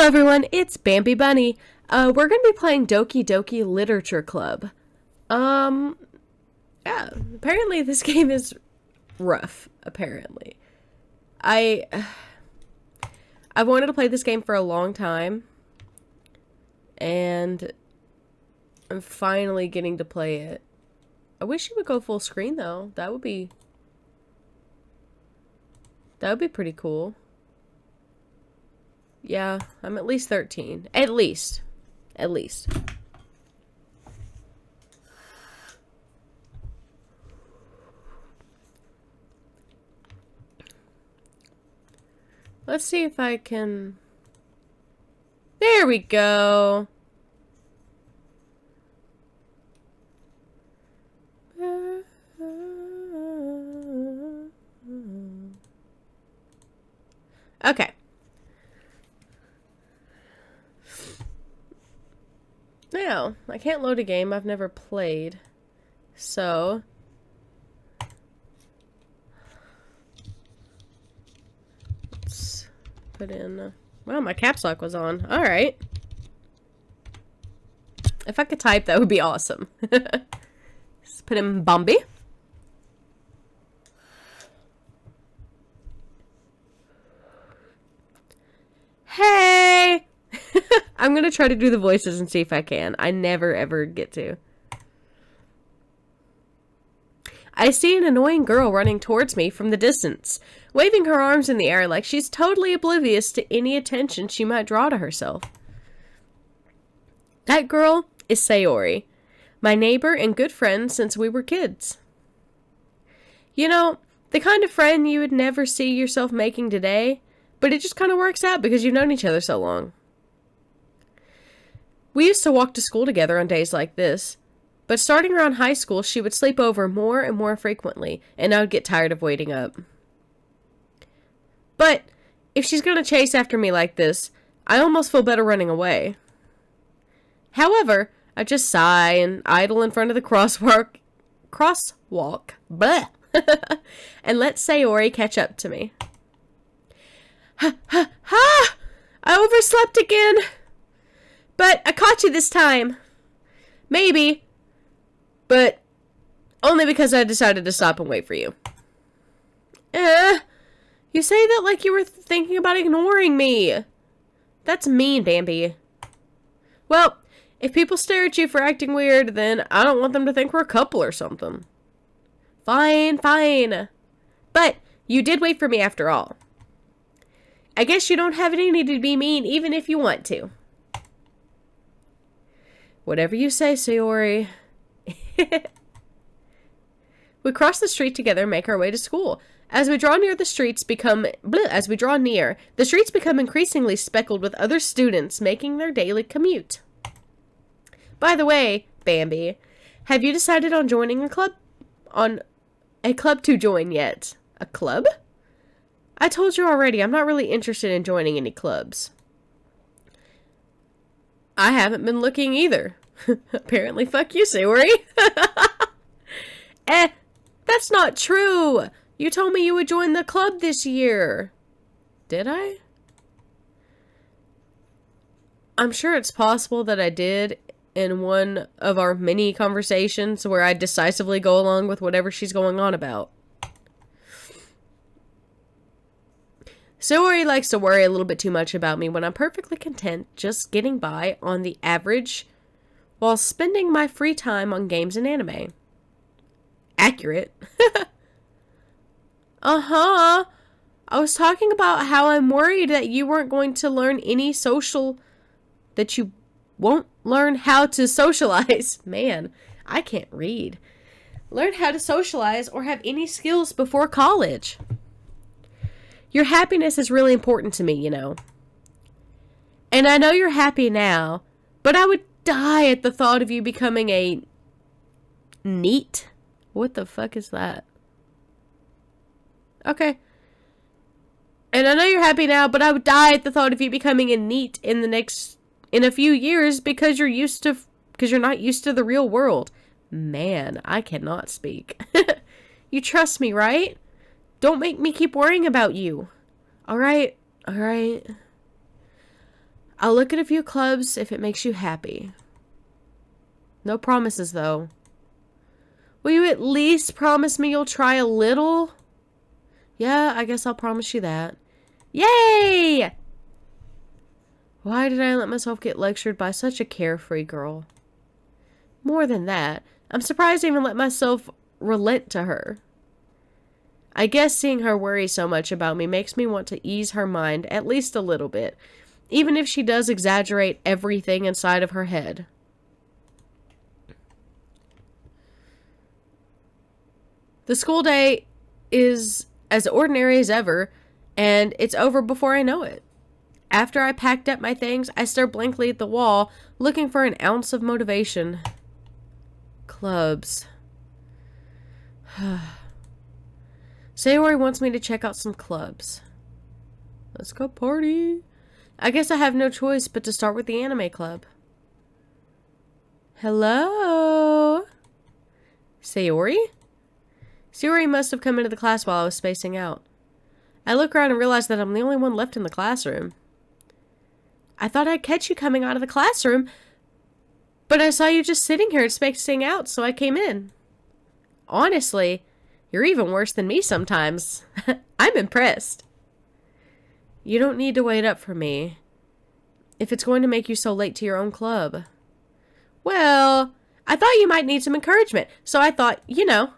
everyone, it's Bambi Bunny. We're gonna be playing Doki Doki Literature Club. Yeah, apparently this game is rough, apparently. I wanted to play this game for a long time, and I'm finally getting to play it. I wish it would go full screen, though. That would be pretty cool. Yeah, I'm at least 13. At least. Let's see if I can... There we go! Okay. Now, I can't load a game I've never played. So... let's put in... well, my caps lock was on. Alright. If I could type, that would be awesome. Let's put in Bambi. Hey! I'm gonna try to do the voices and see if I can. I never ever get to. I see an annoying girl running towards me from the distance, waving her arms in the air like she's totally oblivious to any attention she might draw to herself. That girl is Sayori, my neighbor and good friend since we were kids. You know, the kind of friend you would never see yourself making today, but it just kind of works out because you've known each other so long. We used to walk to school together on days like this, but starting around high school, she would sleep over more and more frequently, and I would get tired of waiting up. But if she's going to chase after me like this, I almost feel better running away. However, I just sigh and idle in front of the crosswalk, bleh, and let Sayori catch up to me. Ha! I overslept again! But I caught you this time. Maybe. But only because I decided to stop and wait for you. You say that like you were thinking about ignoring me. That's mean, Bambi. Well, if people stare at you for acting weird, then I don't want them to think we're a couple or something. Fine. But you did wait for me after all. I guess you don't have any need to be mean even if you want to. Whatever you say, Sayori. We cross the street together and make our way to school. As we draw near, the streets become increasingly speckled with other students making their daily commute. By the way, Bambi, have you decided on joining a club? On a club to join yet? A club? I told you already, I'm not really interested in joining any clubs. I haven't been looking either. Apparently, fuck you, Sayori. That's not true. You told me you would join the club this year. Did I? I'm sure it's possible that I did in one of our many conversations where I decisively go along with whatever she's going on about. Sayori likes to worry a little bit too much about me when I'm perfectly content just getting by on the average while spending my free time on games and anime. Accurate. I was talking about how I'm worried that you weren't going to learn any that you won't learn how to socialize. Man, I can't read. Learn how to socialize or have any skills before college. Your happiness is really important to me, you know. And I know you're happy now, but I would die at the thought of you becoming a NEET. What the fuck is that? Okay. And I know you're happy now, but I would die at the thought of you becoming a NEET in a few years because you're not used to the real world. Man, I cannot speak. You trust me, right? Don't make me keep worrying about you. Alright. I'll look at a few clubs if it makes you happy. No promises, though. Will you at least promise me you'll try a little? Yeah, I guess I'll promise you that. Yay! Why did I let myself get lectured by such a carefree girl? More than that, I'm surprised I even let myself relent to her. I guess seeing her worry so much about me makes me want to ease her mind at least a little bit, even if she does exaggerate everything inside of her head. The school day is as ordinary as ever, and it's over before I know it. After I packed up my things, I stare blankly at the wall, looking for an ounce of motivation. Clubs. Sayori wants me to check out some clubs. Let's go party. I guess I have no choice but to start with the anime club. Hello? Sayori? Sayori must have come into the class while I was spacing out. I look around and realize that I'm the only one left in the classroom. I thought I'd catch you coming out of the classroom, but I saw you just sitting here spacing out, so I came in. Honestly, you're even worse than me sometimes. I'm impressed. You don't need to wait up for me, if it's going to make you so late to your own club. Well, I thought you might need some encouragement, so I thought, you know.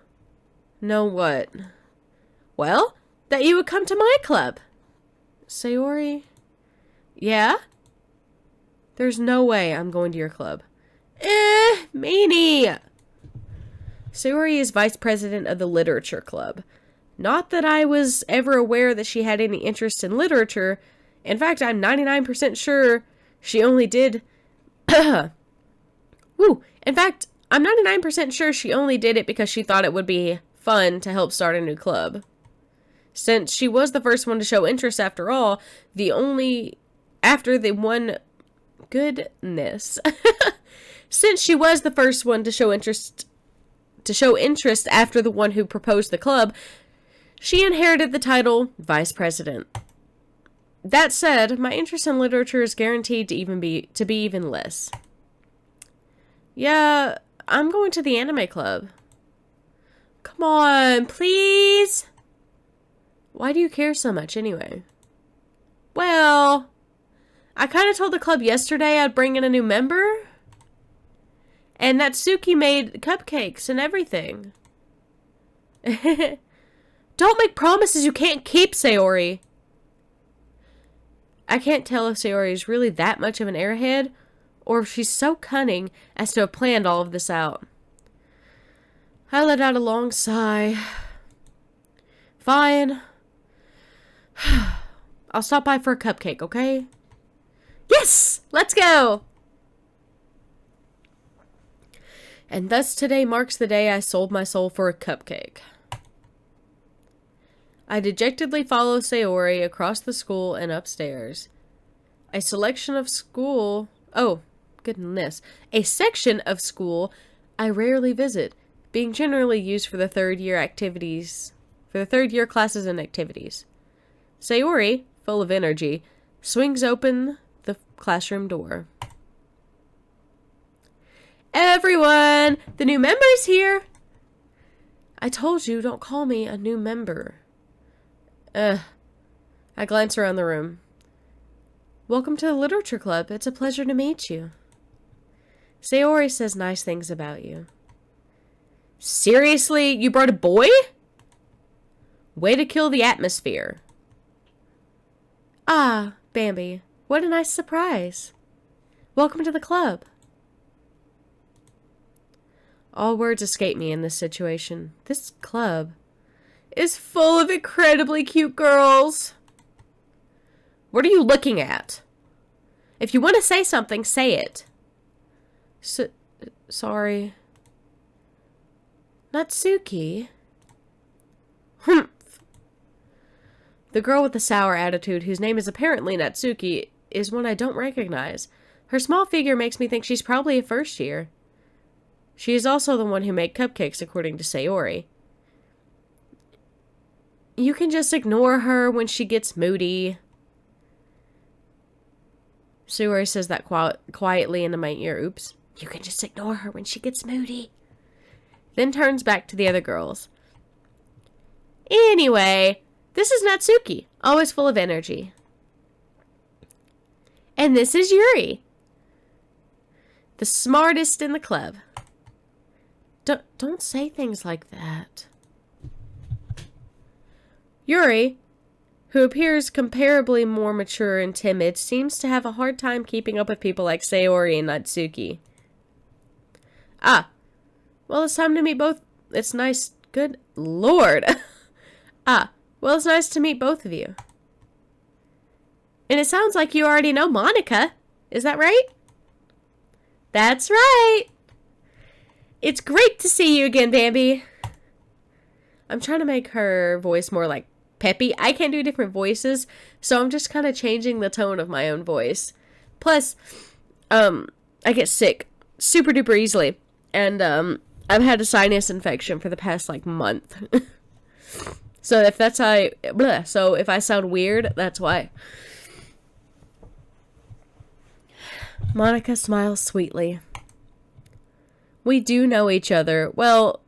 Know what? Well, that you would come to my club. Sayori? Yeah? There's no way I'm going to your club. Meanie! Sayori is vice president of the literature club. Not that I was ever aware that she had any interest in literature. In fact, I'm 99% sure she only did... Woo! In fact, I'm 99% sure she only did it because she thought it would be fun to help start a new club. Since she was the first one to show interest after all, Since she was the first one to show interest after the one who proposed the club, she inherited the title Vice President. That said, my interest in literature is guaranteed to be even less. Yeah, I'm going to the anime club. Come on, please. Why do you care so much anyway? Well, I kind of told the club yesterday I'd bring in a new member. And Natsuki made cupcakes and everything. Don't make promises you can't keep, Sayori. I can't tell if Sayori is really that much of an airhead, or if she's so cunning as to have planned all of this out. I let out a long sigh. Fine. I'll stop by for a cupcake, okay? Yes! Let's go! And thus today marks the day I sold my soul for a cupcake. I dejectedly follow Sayori across the school and upstairs. A section of school I rarely visit, being generally used for the third year classes and activities. Sayori, full of energy, swings open the classroom door. Everyone! The new member's here! I told you, don't call me a new member. I glance around the room. Welcome to the literature club. It's a pleasure to meet you. Sayori says nice things about you. Seriously? You brought a boy? Way to kill the atmosphere. Ah, Bambi. What a nice surprise. Welcome to the club. All words escape me in this situation. This club is full of incredibly cute girls. What are you looking at? If you want to say something, say it. Sorry. Natsuki? Humph. The girl with the sour attitude, whose name is apparently Natsuki, is one I don't recognize. Her small figure makes me think she's probably a first year. She is also the one who made cupcakes, according to Sayori. You can just ignore her when she gets moody. Sayori says that quietly into my ear. Oops. You can just ignore her when she gets moody. Then turns back to the other girls. Anyway, this is Natsuki, always full of energy. And this is Yuri, the smartest in the club. Don't say things like that. Yuri, who appears comparably more mature and timid, seems to have a hard time keeping up with people like Sayori and Natsuki. Ah, well, it's time to meet both. It's nice. Good Lord. Well, it's nice to meet both of you. And it sounds like you already know Monica. Is that right? That's right. It's great to see you again, Bambi. I'm trying to make her voice more like peppy. I can't do different voices, so I'm just kind of changing the tone of my own voice. Plus, I get sick super duper easily. And, I've had a sinus infection for the past, month. So if that's so if I sound weird, that's why. Monica smiles sweetly. We do know each other. Well,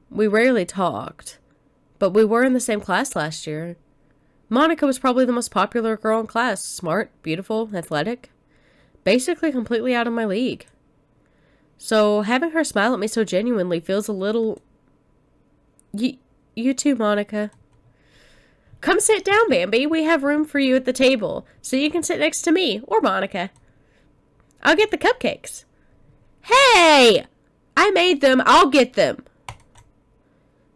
we rarely talked, but we were in the same class last year. Monica was probably the most popular girl in class. Smart, beautiful, athletic. Basically completely out of my league. So having her smile at me so genuinely feels a little... You too, Monica. Come sit down, Bambi. We have room for you at the table, so you can sit next to me, or Monica. I'll get the cupcakes. Hey! I made them. I'll get them.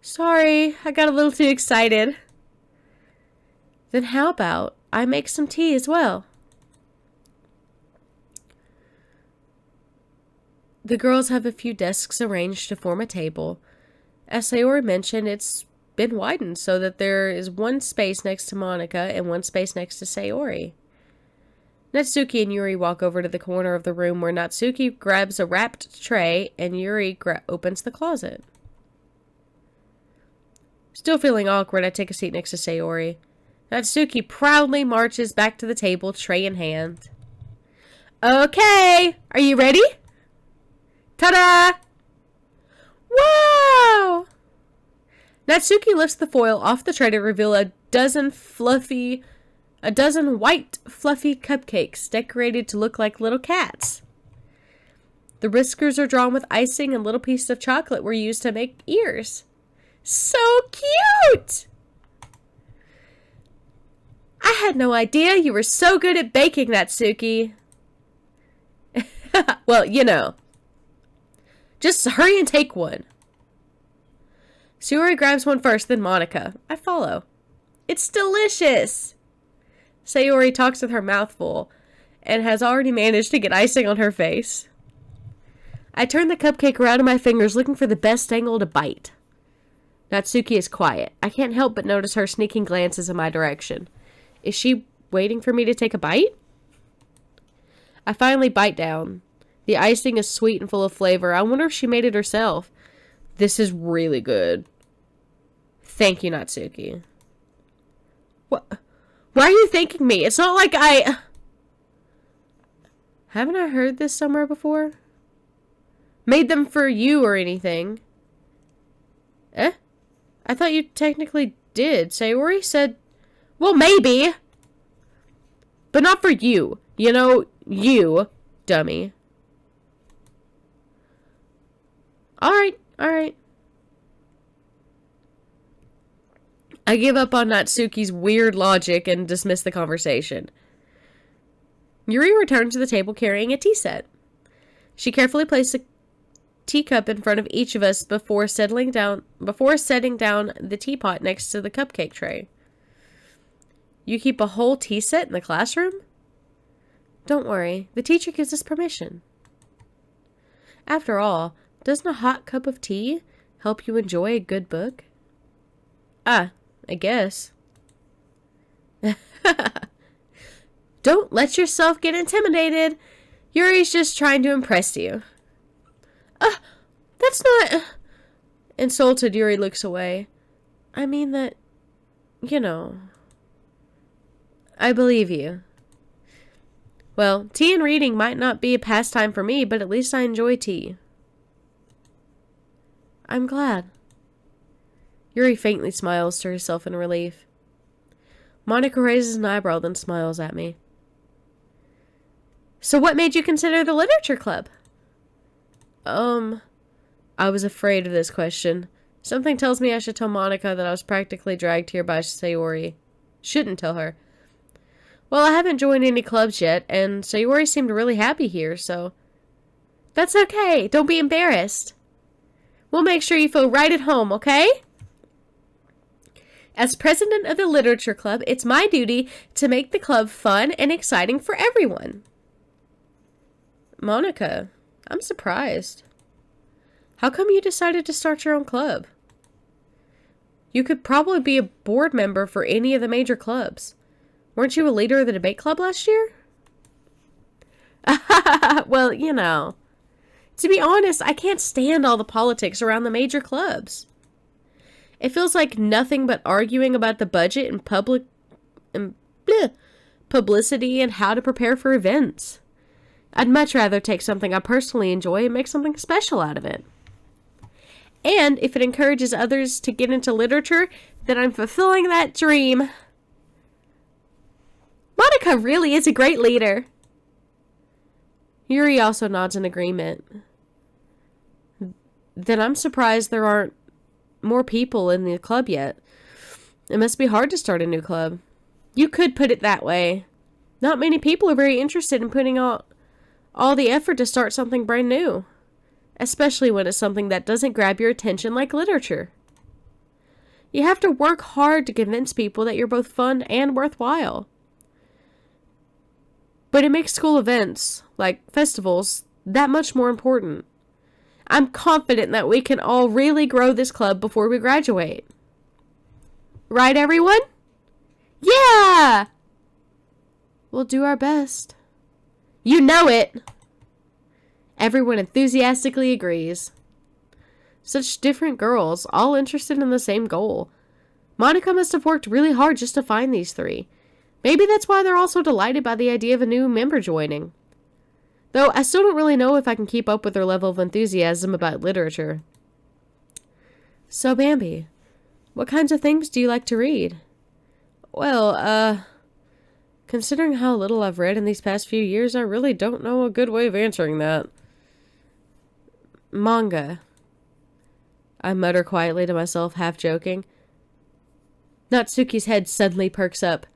Sorry, I got a little too excited. Then how about I make some tea as well? The girls have a few desks arranged to form a table. As Sayori mentioned, it's been widened so that there is one space next to Monica and one space next to Sayori. Natsuki and Yuri walk over to the corner of the room where Natsuki grabs a wrapped tray and Yuri opens the closet. Still feeling awkward, I take a seat next to Sayori. Natsuki proudly marches back to the table, tray in hand. Okay, are you ready? Ta-da! Wow! Natsuki lifts the foil off the tray to reveal a dozen white, fluffy cupcakes decorated to look like little cats. The whiskers are drawn with icing and little pieces of chocolate were used to make ears. So cute! I had no idea you were so good at baking, Natsuki. Well, you know. Just hurry and take one. Sayori grabs one first, then Monica. I follow. It's delicious! Sayori talks with her mouth full and has already managed to get icing on her face. I turn the cupcake around in my fingers looking for the best angle to bite. Natsuki is quiet. I can't help but notice her sneaking glances in my direction. Is she waiting for me to take a bite? I finally bite down. The icing is sweet and full of flavor. I wonder if she made it herself. This is really good. Thank you, Natsuki. What? Why are you thanking me? It's not like I... Haven't I heard this somewhere before? Made them for you or anything. Eh? I thought you technically did. Sayori said... Well, maybe. But not for you. You know, you, dummy. Alright. I give up on Natsuki's weird logic and dismiss the conversation. Yuri returns to the table carrying a tea set. She carefully placed a teacup in front of each of us before setting down the teapot next to the cupcake tray. You keep a whole tea set in the classroom? Don't worry, the teacher gives us permission. After all, doesn't a hot cup of tea help you enjoy a good book? I guess. Don't let yourself get intimidated. Yuri's just trying to impress you. That's not... Insulted, Yuri looks away. I mean that... You know... I believe you. Well, tea and reading might not be a pastime for me, but at least I enjoy tea. I'm glad. Yuri faintly smiles to herself in relief. Monica raises an eyebrow, then smiles at me. So what made you consider the literature club? I was afraid of this question. Something tells me I should tell Monica that I was practically dragged here by Sayori. Shouldn't tell her. Well, I haven't joined any clubs yet, and Sayori seemed really happy here, so... That's okay. Don't be embarrassed. We'll make sure you feel right at home, okay? As president of the literature club, it's my duty to make the club fun and exciting for everyone. Monica, I'm surprised. How come you decided to start your own club? You could probably be a board member for any of the major clubs. Weren't you a leader of the debate club last year? Well, you know. To be honest, I can't stand all the politics around the major clubs. It feels like nothing but arguing about the budget and publicity and how to prepare for events. I'd much rather take something I personally enjoy and make something special out of it. And if it encourages others to get into literature, then I'm fulfilling that dream. Monica really is a great leader. Yuri also nods in agreement. Then I'm surprised there aren't more people in the club yet. It must be hard to start a new club. You could put it that way. Not many people are very interested in putting out all the effort to start something brand new. Especially when it's something that doesn't grab your attention like literature. You have to work hard to convince people that you're both fun and worthwhile. But it makes school events, like festivals, that much more important. I'm confident that we can all really grow this club before we graduate. Right, everyone? Yeah! We'll do our best. You know it! Everyone enthusiastically agrees. Such different girls, all interested in the same goal. Monica must have worked really hard just to find these three. Maybe that's why they're all so delighted by the idea of a new member joining. Though I still don't really know if I can keep up with their level of enthusiasm about literature. So, Bambi, what kinds of things do you like to read? Well, considering how little I've read in these past few years, I really don't know a good way of answering that. Manga. I mutter quietly to myself, half joking. Natsuki's head suddenly perks up.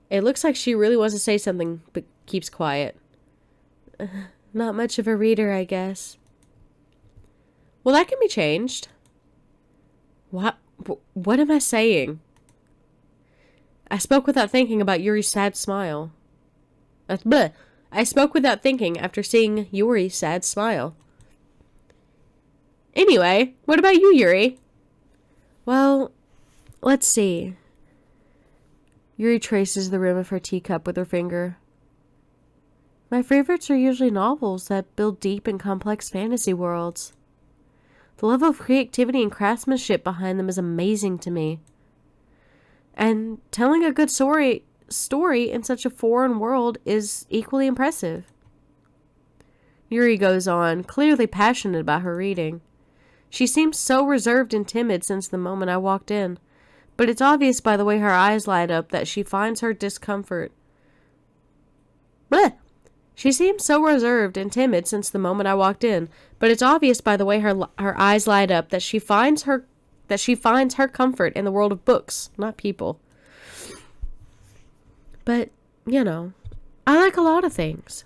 It looks like she really wants to say something, but keeps quiet. Not much of a reader, I guess. Well, that can be changed. What am I saying? I spoke without thinking about Yuri's sad smile. Bleh. I spoke without thinking after seeing Yuri's sad smile. Anyway, what about you, Yuri? Well, let's see. Yuri traces the rim of her teacup with her finger. My favorites are usually novels that build deep and complex fantasy worlds. The level of creativity and craftsmanship behind them is amazing to me. And telling a good story in such a foreign world is equally impressive. Yuri goes on, clearly passionate about her reading. She seems so reserved and timid since the moment I walked in, but it's obvious by the way her eyes light up that she finds her discomfort. Bleh! She seems so reserved and timid since the moment I walked in, but it's obvious by the way her eyes light up that she finds her comfort in the world of books, not people. But, you know, I like a lot of things.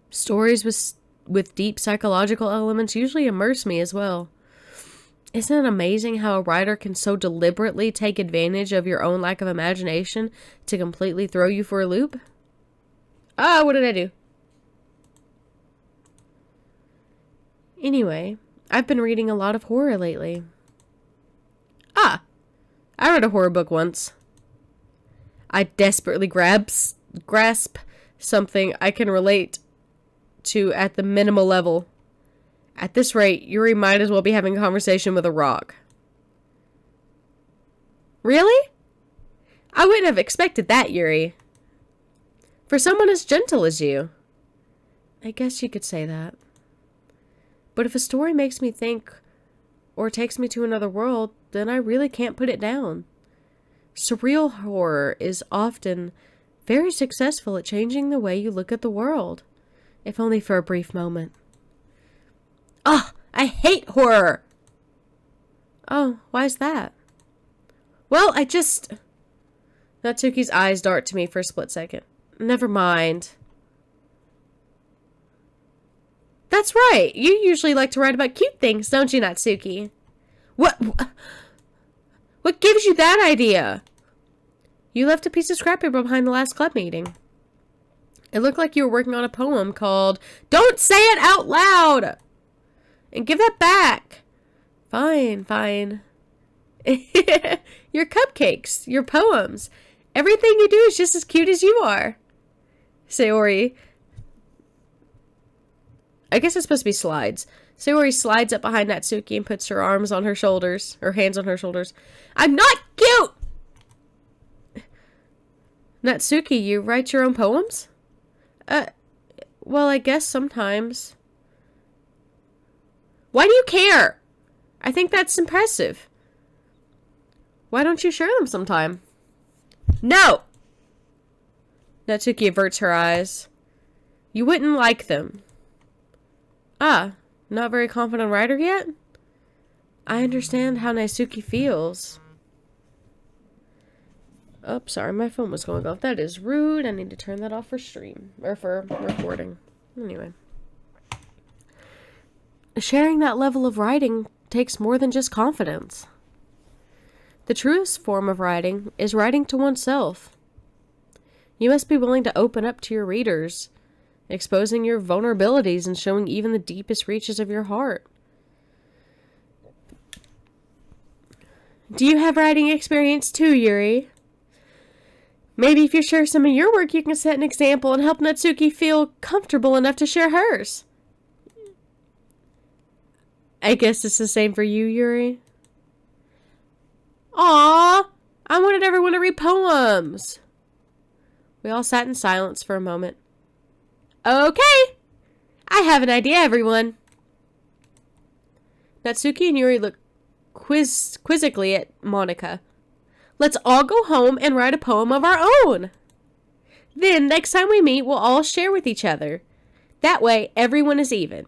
Stories with deep psychological elements usually immerse me as well. Isn't it amazing how a writer can so deliberately take advantage of your own lack of imagination to completely throw you for a loop? Ah, what did I do? Anyway, I've been reading a lot of horror lately. Ah, I read a horror book once. I desperately grasp something I can relate to at the minimal level. At this rate, Yuri might as well be having a conversation with a rock. Really? I wouldn't have expected that, Yuri. For someone as gentle as you. I guess you could say that. But if a story makes me think or takes me to another world, then I really can't put it down. Surreal horror is often very successful at changing the way you look at the world, if only for a brief moment. Ugh, I hate horror! Oh, why's that? Well, Natsuki's eyes dart to me for a split second. Never mind. That's right. You usually like to write about cute things, don't you, Natsuki? What gives you that idea? You left a piece of scrap paper behind the last club meeting. It looked like you were working on a poem called Don't Say It Out Loud! And give that back. Fine. Your cupcakes, your poems. Everything you do is just as cute as you are. Sayori. I guess it's supposed to be slides. Sayori slides up behind Natsuki and puts her arms on her shoulders. Her hands on her shoulders. I'm not cute! Natsuki, you write your own poems? Well, I guess sometimes. Why do you care? I think that's impressive. Why don't you share them sometime? No! Natsuki averts her eyes. You wouldn't like them. Ah, not very confident writer yet? I understand how Natsuki feels. Oh, sorry, my phone was going off. That is rude. I need to turn that off for stream. Or for recording. Anyway. Sharing that level of writing takes more than just confidence. The truest form of writing is writing to oneself. You must be willing to open up to your readers, exposing your vulnerabilities and showing even the deepest reaches of your heart. Do you have writing experience too, Yuri? Maybe if you share some of your work, you can set an example and help Natsuki feel comfortable enough to share hers. I guess it's the same for you, Yuri. Aww, I wanted everyone to read poems. We all sat in silence for a moment. Okay, I have an idea, everyone. Natsuki and Yuri looked quizzically at Monica. Let's all go home and write a poem of our own. Then, next time we meet, we'll all share with each other. That way, everyone is even.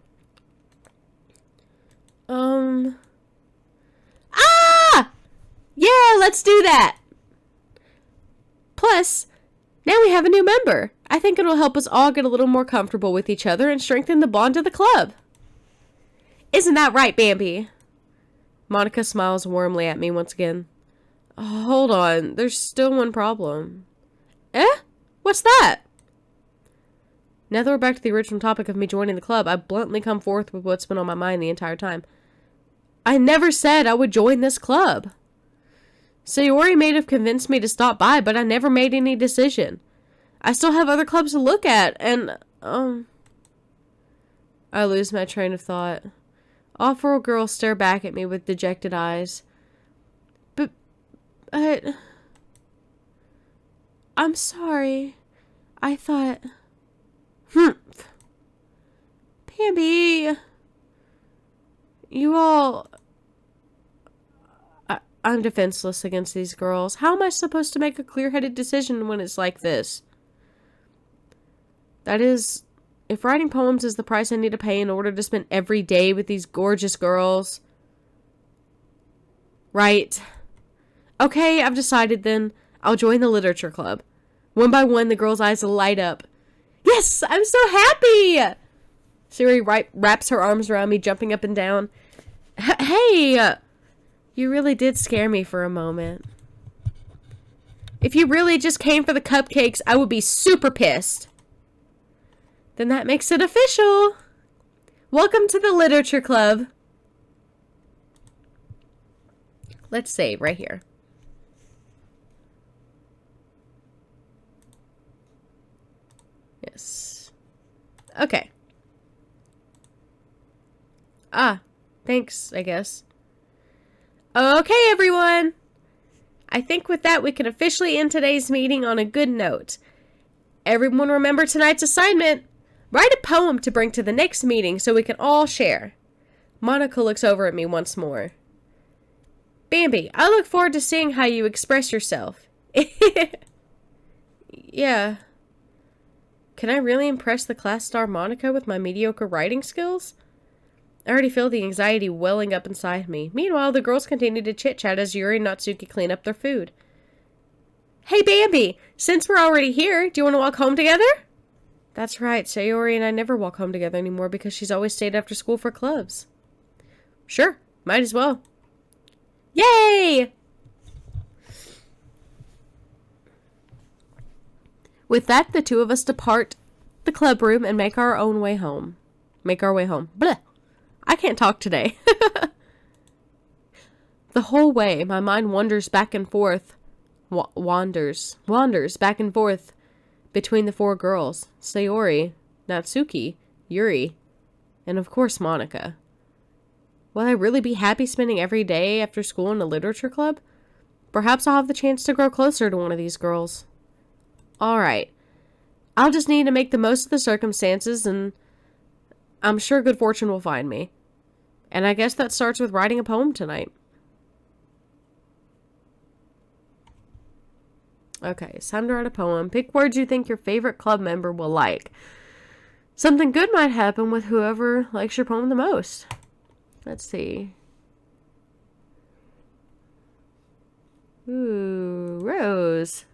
Yeah, let's do that. Plus, now we have a new member. I think it'll help us all get a little more comfortable with each other and strengthen the bond of the club. Isn't that right, Bambi? Monica smiles warmly at me once again. Hold on, there's still one problem. Eh? What's that? Now that we're back to the original topic of me joining the club, I bluntly come forth with what's been on my mind the entire time. I never said I would join this club. Sayori may have convinced me to stop by, but I never made any decision. I still have other clubs to look at, and, I lose my train of thought. All four girls stare back at me with dejected eyes. But, I'm sorry. I thought... Bambi... You all... I'm defenseless against these girls. How am I supposed to make a clear-headed decision when it's like this? That is, if writing poems is the price I need to pay in order to spend every day with these gorgeous girls. Right. Okay, I've decided then. I'll join the literature club. One by one, the girls' eyes light up. Yes, I'm so happy! Siri wraps her arms around me, jumping up and down. Hey! You really did scare me for a moment. If you really just came for the cupcakes, I would be super pissed. Then that makes it official. Welcome to the literature club. Let's save right here. Yes. Okay. Thanks, I guess. Okay, everyone. I think with that, we can officially end today's meeting on a good note. Everyone remember tonight's assignment. Write a poem to bring to the next meeting so we can all share. Monica looks over at me once more. Bambi, I look forward to seeing how you express yourself. Yeah. Can I really impress the class star Monica with my mediocre writing skills? I already feel the anxiety welling up inside me. Meanwhile, the girls continue to chit-chat as Yuri and Natsuki clean up their food. Hey, Bambi! Since we're already here, do you want to walk home together? That's right, Sayori and I never walk home together anymore because she's always stayed after school for clubs. Sure, might as well. Yay! With that, the two of us depart the club room and make our way home. Blech. I can't talk today. The whole way, my mind wanders back and forth. Wanders back and forth between the four girls. Sayori, Natsuki, Yuri, and of course Monica. Will I really be happy spending every day after school in a literature club? Perhaps I'll have the chance to grow closer to one of these girls. Alright. I'll just need to make the most of the circumstances, and I'm sure good fortune will find me. And I guess that starts with writing a poem tonight. Okay, it's time to write a poem. Pick words you think your favorite club member will like. Something good might happen with whoever likes your poem the most. Let's see. Ooh, rose.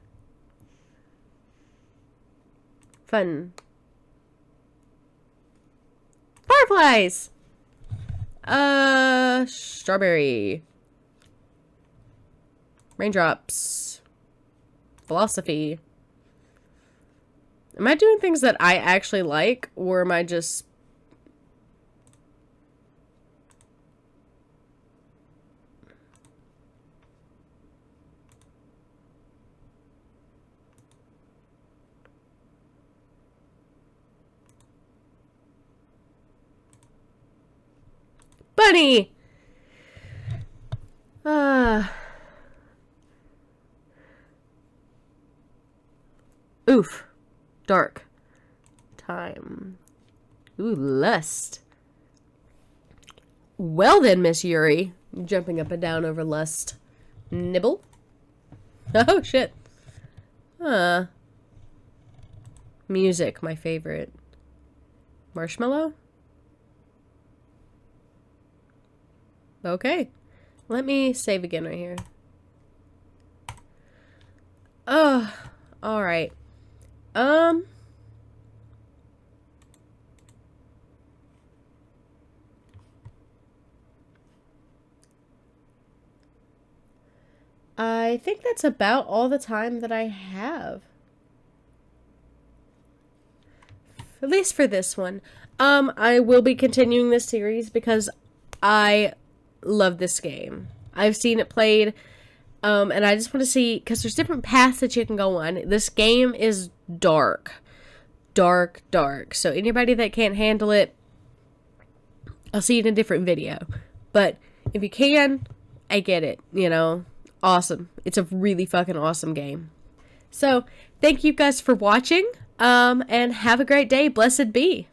Fun. Fireflies! Strawberry. Raindrops. Philosophy. Am I doing things that I actually like, or am I just... Bunny! Oof. Dark. Time. Ooh, lust. Well then, Miss Yuri. Jumping up and down over lust. Nibble? Oh, shit. Music, my favorite. Marshmallow? Okay. Let me save again right here. Oh, alright. I think that's about all the time that I have. At least for this one. I will be continuing this series because I love this game. I've seen it played, and I just want to see, because there's different paths that you can go on. This game is dark. Dark, dark. So anybody that can't handle it, I'll see it in a different video. But if you can, I get it, you know. Awesome. It's a really fucking awesome game. So, thank you guys for watching, and have a great day. Blessed be.